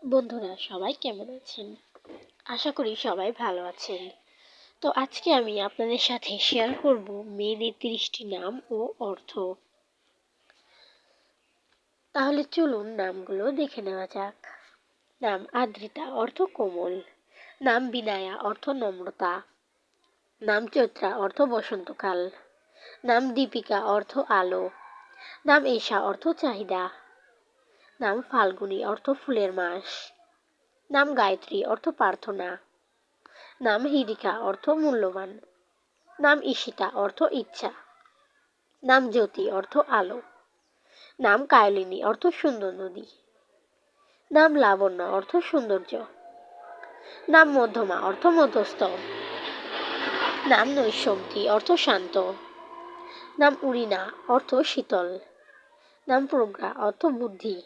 বন্ধুরা সবাই কেমন আছেন? আশা করি সবাই ভালো আছেন। তো আজকে আমি আপনাদের সাথে শেয়ার করব মেয়েদের ৩০টি নাম ও অর্থ। তাহলে চলুন নামগুলো দেখে নেওয়া যাক। নাম আদ্রিতা, অর্থ কোমল। নাম বিনায়া, অর্থ নম্রতা। নাম চৈত্রা, অর্থ বসন্তকাল। নাম দীপিকা, অর্থ আলো। নাম ঈশা, অর্থ চাহিদা। নাম ফাল্গুনী, অর্থ ফুলের মাস। নাম গায়ত্রী, অর্থ প্রার্থনা। নাম হিরিকা, অর্থ মূল্যবান। নাম ঈশিতা, অর্থ ইচ্ছা। নাম জ্যোতি, অর্থ আলো। নাম কায়লিনী, অর্থ সুন্দর নদী। নাম লাবণ্য, অর্থ সৌন্দর্য। নাম মধ্যমা, অর্থ মধ্যস্থ। নাম নৈশব্দী, অর্থ শান্ত। নাম উরিনা, অর্থ শীতল। নাম প্রজ্ঞা, অর্থ বুদ্ধি।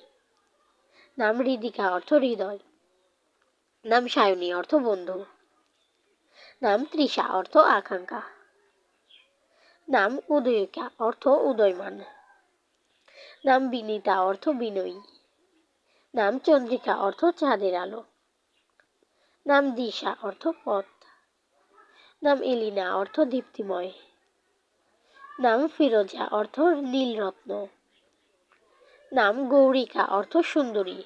নাম হৃদিকা, অর্থ হৃদয়। নাম সায়নী, অর্থ বন্ধু। নাম তৃষা, অর্থ আকাঙ্ক্ষা। নাম উদয়িকা, অর্থ উদয়মান। নাম বিনীতা, অর্থ বিনয়ী। নাম চন্দ্রিকা, অর্থ চাঁদের আলো। নাম দিশা, অর্থ পথ। নাম এলিনা, অর্থ দীপ্তিময়। নাম ফিরোজা, অর্থ নীলরত্ন। নাম গৌরিকা, অর্থ সুন্দরী।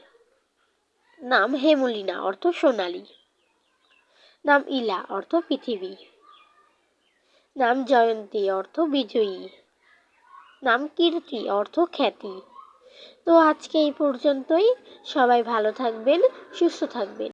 নাম হেমলিনা, অর্থ সোনালী। নাম ইলা, অর্থ পৃথিবী। নাম জয়ন্তী, অর্থ বিজয়ী। নাম কীর্তি, অর্থ খ্যাতি। তো আজকে এই পর্যন্তই। সবাই ভালো থাকবেন, সুস্থ থাকবেন।